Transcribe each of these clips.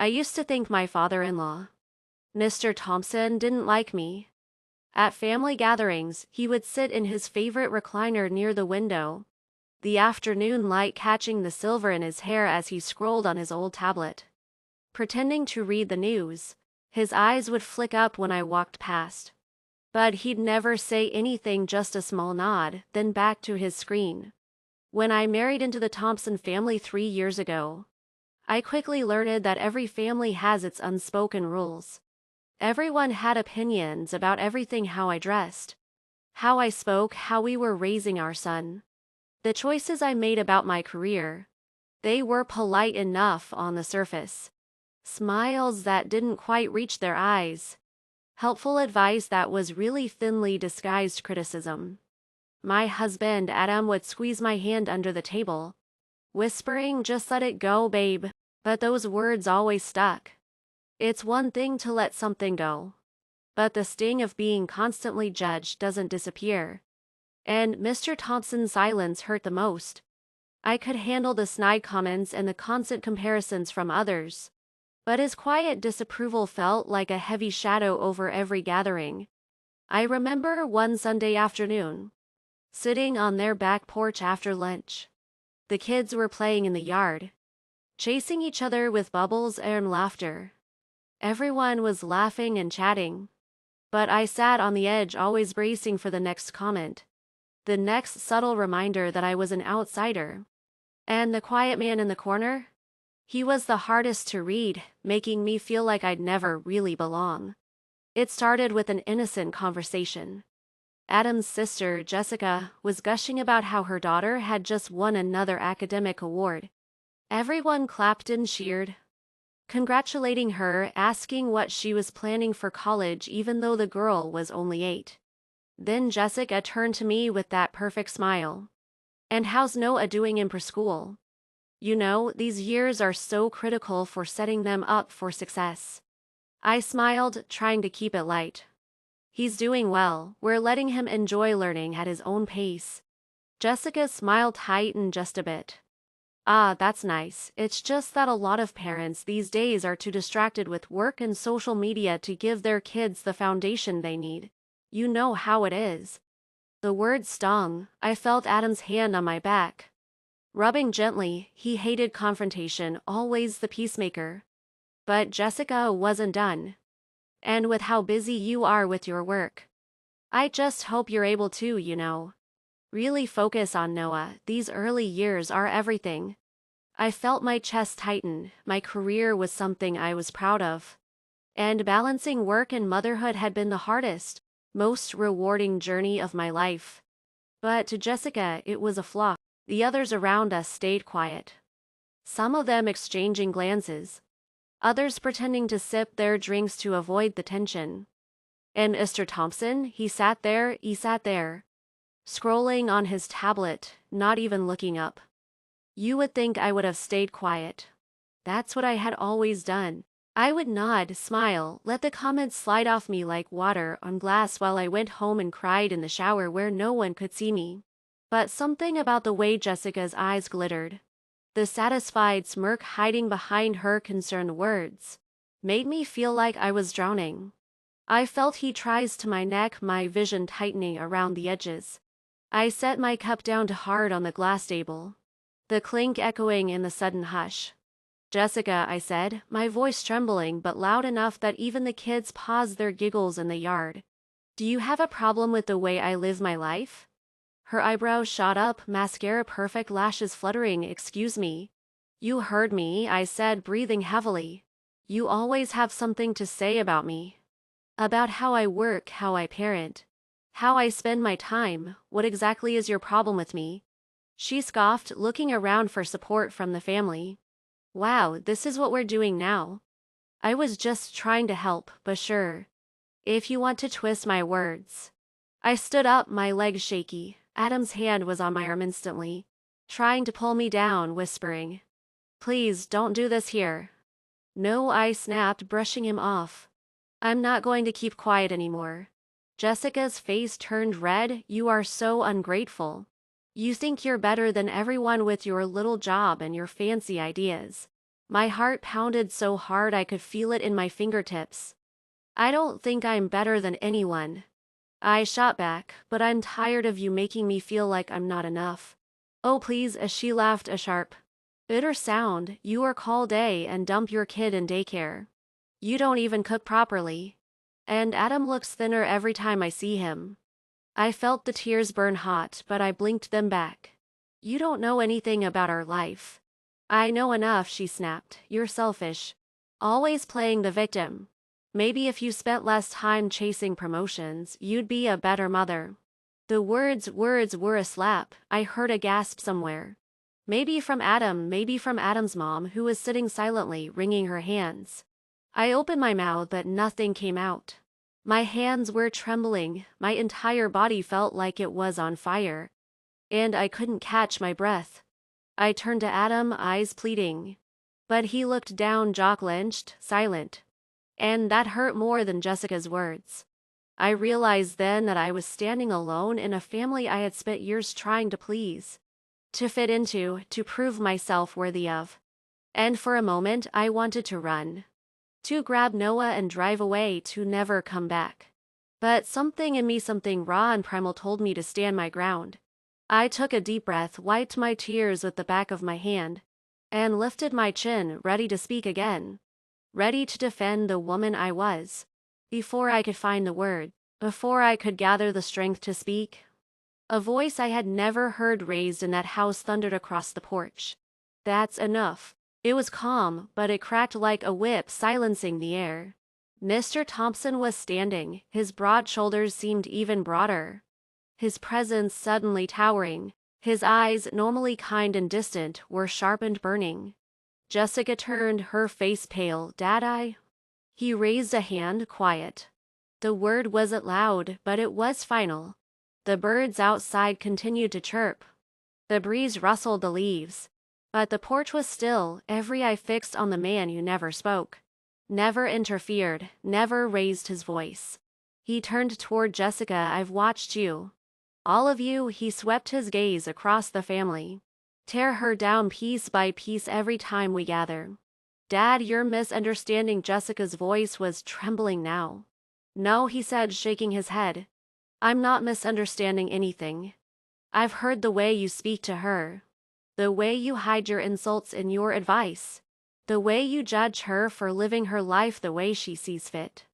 I used to think my father-in-law, Mr. Thompson, didn't like me. At family gatherings, he would sit in his favorite recliner near the window, the afternoon light catching the silver in his hair as he scrolled on his old tablet. Pretending to read the news, his eyes would flick up when I walked past. But he'd never say anything, just a small nod, then back to his screen. When I married into the Thompson family 3 years ago, I quickly learned that every family has its unspoken rules. Everyone had opinions about everything: how I dressed, how I spoke, how we were raising our son, the choices I made about my career. They were polite enough on the surface. Smiles that didn't quite reach their eyes. Helpful advice that was really thinly disguised criticism. My husband, Adam, would squeeze my hand under the table, whispering, "Just let it go, babe." But those words always stuck. It's one thing to let something go, but the sting of being constantly judged doesn't disappear. And Mr. Thompson's silence hurt the most. I could handle the snide comments and the constant comparisons from others, but his quiet disapproval felt like a heavy shadow over every gathering. I remember one Sunday afternoon, sitting on their back porch after lunch. The kids were playing in the yard, chasing each other with bubbles and laughter. Everyone was laughing and chatting, but I sat on the edge, always bracing for the next comment, the next subtle reminder that I was an outsider. And the quiet man in the corner? He was the hardest to read, making me feel like I'd never really belong. It started with an innocent conversation. Adam's sister, Jessica, was gushing about how her daughter had just won another academic award. Everyone clapped and cheered, congratulating her, asking what she was planning for college even though the girl was only 8. Then Jessica turned to me with that perfect smile. "And how's Noah doing in preschool? You know, these years are so critical for setting them up for success." I smiled, trying to keep it light. "He's doing well. We're letting him enjoy learning at his own pace." Jessica's smile tightened just a bit. "Ah, that's nice. It's just that a lot of parents these days are too distracted with work and social media to give their kids the foundation they need. You know how it is." The words stung. I felt Adam's hand on my back, rubbing gently. He hated confrontation, always the peacemaker. But Jessica wasn't done. "And with how busy you are with your work, I just hope you're able to, really focus on Noah. These early years are everything." I felt my chest tighten. My career was something I was proud of, and balancing work and motherhood had been the hardest, most rewarding journey of my life. But to Jessica, it was a flaw. The others around us stayed quiet, some of them exchanging glances, others pretending to sip their drinks to avoid the tension. And Mr. Thompson, he sat there, scrolling on his tablet, not even looking up. You would think I would have stayed quiet. That's what I had always done. I would nod, smile, let the comments slide off me like water on glass while I went home and cried in the shower where no one could see me. But something about the way Jessica's eyes glittered, the satisfied smirk hiding behind her concerned words, made me feel like I was drowning. I felt heat rise to my neck, my vision tightening around the edges. I set my cup down to hard on the glass table, the clink echoing in the sudden hush. "Jessica," I said, my voice trembling but loud enough that even the kids paused their giggles in the yard. "Do you have a problem with the way I live my life?" Her eyebrows shot up, mascara perfect, lashes fluttering. "Excuse me." "You heard me," I said, breathing heavily. "You always have something to say about me. About how I work, how I parent, how I spend my time. What exactly is your problem with me?" She scoffed, looking around for support from the family. "Wow, this is what we're doing now." I was just trying to help, but sure, if you want to twist my words. I stood up, my legs shaky. Adam's hand was on my arm instantly, trying to pull me down, whispering, "Please don't do this here." "No," I snapped, brushing him off. "I'm not going to keep quiet anymore." Jessica's face turned red. "You are so ungrateful. You think you're better than everyone with your little job and your fancy ideas." My heart pounded so hard I could feel it in my fingertips. I don't think I'm better than anyone, I shot back, but I'm tired of you making me feel like I'm not enough. Oh please, as she laughed a sharp, bitter sound. You work all day and dump your kid in daycare. You don't even cook properly. And Adam looks thinner every time I see him. I felt the tears burn hot, but I blinked them back. You don't know anything about our life. I know enough, she snapped. You're selfish. Always playing the victim. Maybe if you spent less time chasing promotions, you'd be a better mother. The words were a slap. I heard a gasp somewhere. Maybe from Adam, maybe from Adam's mom, who was sitting silently, wringing her hands. I opened my mouth, but nothing came out. My hands were trembling, my entire body felt like it was on fire. And I couldn't catch my breath. I turned to Adam, eyes pleading. But he looked down, jaw clenched, silent. And that hurt more than Jessica's words. I realized then that I was standing alone in a family I had spent years trying to please, to fit into, to prove myself worthy of. And for a moment, I wanted to run, to grab Noah and drive away, to never come back. But something in me, something raw and primal, told me to stand my ground. I took a deep breath, wiped my tears with the back of my hand, and lifted my chin, ready to speak again. Ready to defend the woman I was. Before I could find the word, before I could gather the strength to speak, a voice I had never heard raised in that house thundered across the porch. That's enough. It was calm, but it cracked like a whip, silencing the air. Mr. Thompson was standing, his broad shoulders seemed even broader, his presence suddenly towering. His eyes, normally kind and distant, were sharp and burning. Jessica turned, her face pale. Dad, He raised a hand, quiet. The word wasn't loud, but it was final. The birds outside continued to chirp. The breeze rustled the leaves. But the porch was still, every eye fixed on the man who never spoke, never interfered, never raised his voice. He turned toward Jessica. I've watched you. All of you. He swept his gaze across the family. Tear her down piece by piece every time we gather. Dad, you're misunderstanding. Jessica's voice was trembling now. No, he said, shaking his head. I'm not misunderstanding anything. I've heard the way you speak to her. The way you hide your insults in your advice. The way you judge her for living her life the way she sees fit.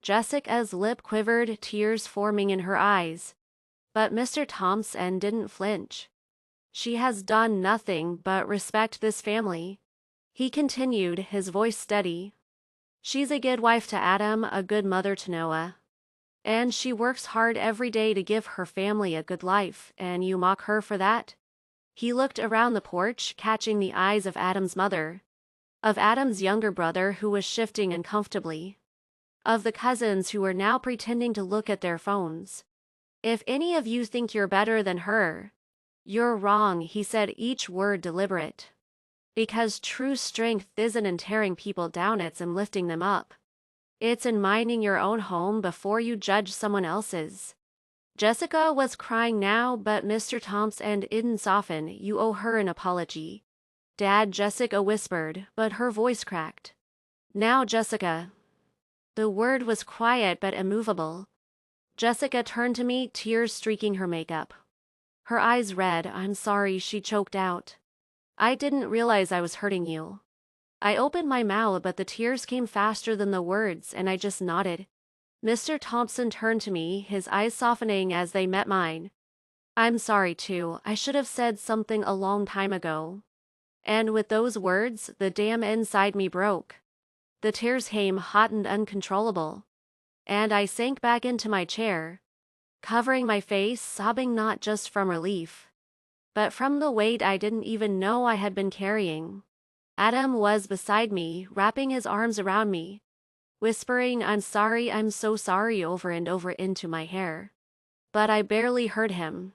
Jessica's lip quivered, tears forming in her eyes. But Mr. Thompson didn't flinch. She has done nothing but respect this family. He continued, his voice steady. She's a good wife to Adam, a good mother to Noah. And she works hard every day to give her family a good life, and you mock her for that? He looked around the porch, catching the eyes of Adam's mother, of Adam's younger brother who was shifting uncomfortably, of the cousins who were now pretending to look at their phones. If any of you think you're better than her, you're wrong, he said, each word deliberate. Because true strength isn't in tearing people down, it's in lifting them up. It's in minding your own home before you judge someone else's. Jessica was crying now, but Mr. Thompson didn't soften. You owe her an apology. Dad, Jessica whispered, but her voice cracked. Now, Jessica. The word was quiet but immovable. Jessica turned to me, tears streaking her makeup. Her eyes red. I'm sorry, she choked out. I didn't realize I was hurting you. I opened my mouth, but the tears came faster than the words, and I just nodded. Mr. Thompson turned to me, his eyes softening as they met mine. I'm sorry too. I should have said something a long time ago. And with those words, the dam inside me broke. The tears came hot and uncontrollable. And I sank back into my chair, covering my face, sobbing not just from relief, but from the weight I didn't even know I had been carrying. Adam was beside me, wrapping his arms around me, whispering, I'm so sorry over and over into my hair. But I barely heard him.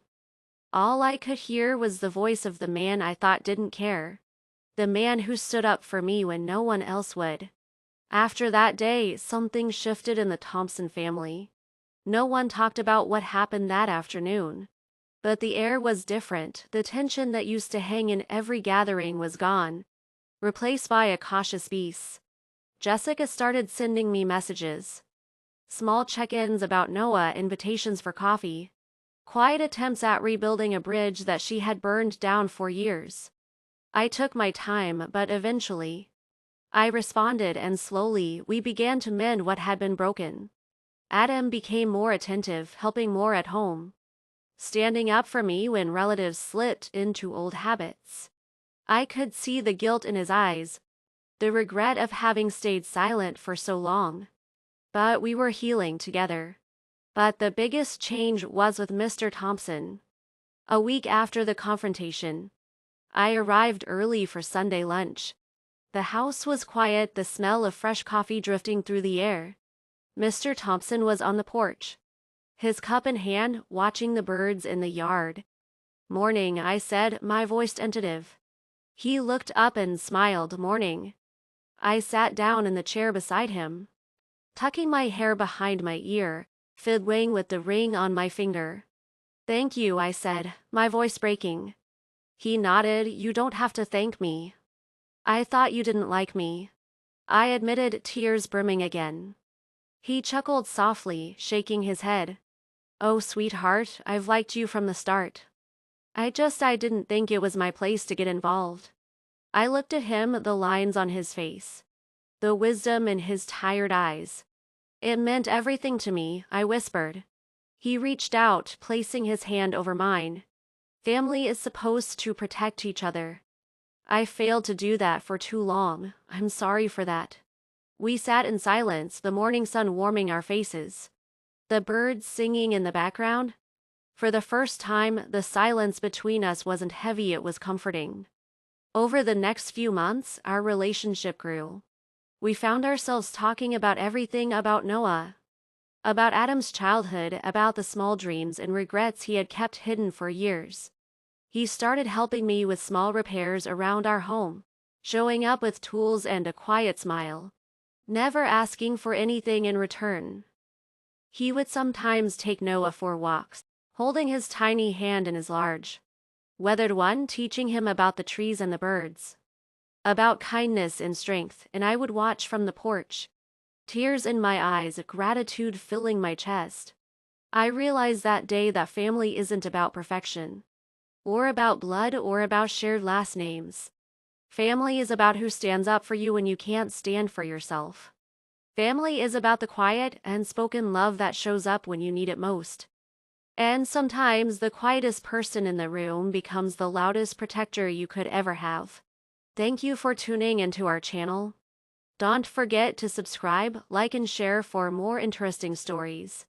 All I could hear was the voice of the man I thought didn't care, the man who stood up for me when no one else would. After that day, something shifted in the Thompson family. No one talked about what happened that afternoon. But the air was different. The tension that used to hang in every gathering was gone. replaced by a cautious peace. Jessica started sending me messages. Small check-ins about Noah, invitations for coffee. Quiet attempts at rebuilding a bridge that she had burned down for years. I took my time, but eventually, I responded, and slowly we began to mend what had been broken. Adam became more attentive, helping more at home, standing up for me when relatives slipped into old habits. I could see the guilt in his eyes, the regret of having stayed silent for so long. But we were healing together. But the biggest change was with Mr. Thompson. A week after the confrontation, I arrived early for Sunday lunch. The house was quiet, the smell of fresh coffee drifting through the air. Mr. Thompson was on the porch, his cup in hand, watching the birds in the yard. "Morning," I said, my voice tentative. He looked up and smiled. "Morning." I sat down in the chair beside him, tucking my hair behind my ear, fiddling with the ring on my finger. "Thank you," I said, my voice breaking. He nodded. "You don't have to thank me. I thought you didn't like me," I admitted, tears brimming again. He chuckled softly, shaking his head. "Oh, sweetheart, I've liked you from the start. I didn't think it was my place to get involved." I looked at him, the lines on his face, the wisdom in his tired eyes. "It meant everything to me," I whispered. He reached out, placing his hand over mine. "Family is supposed to protect each other. I failed to do that for too long. I'm sorry for that." We sat in silence, the morning sun warming our faces, the birds singing in the background. For the first time, the silence between us wasn't heavy, it was comforting. Over the next few months, our relationship grew. We found ourselves talking about everything, about Noah, about Adam's childhood, about the small dreams and regrets he had kept hidden for years. He started helping me with small repairs around our home, showing up with tools and a quiet smile, never asking for anything in return. He would sometimes take Noah for walks, holding his tiny hand in his large, weathered one, teaching him about the trees and the birds, about kindness and strength, and I would watch from the porch, tears in my eyes, gratitude filling my chest. I realized that day that family isn't about perfection, or about blood, or about shared last names. Family is about who stands up for you when you can't stand for yourself. Family is about the quiet, unspoken love that shows up when you need it most. And sometimes the quietest person in the room becomes the loudest protector you could ever have. Thank you for tuning into our channel. Don't forget to subscribe, like, and share for more interesting stories.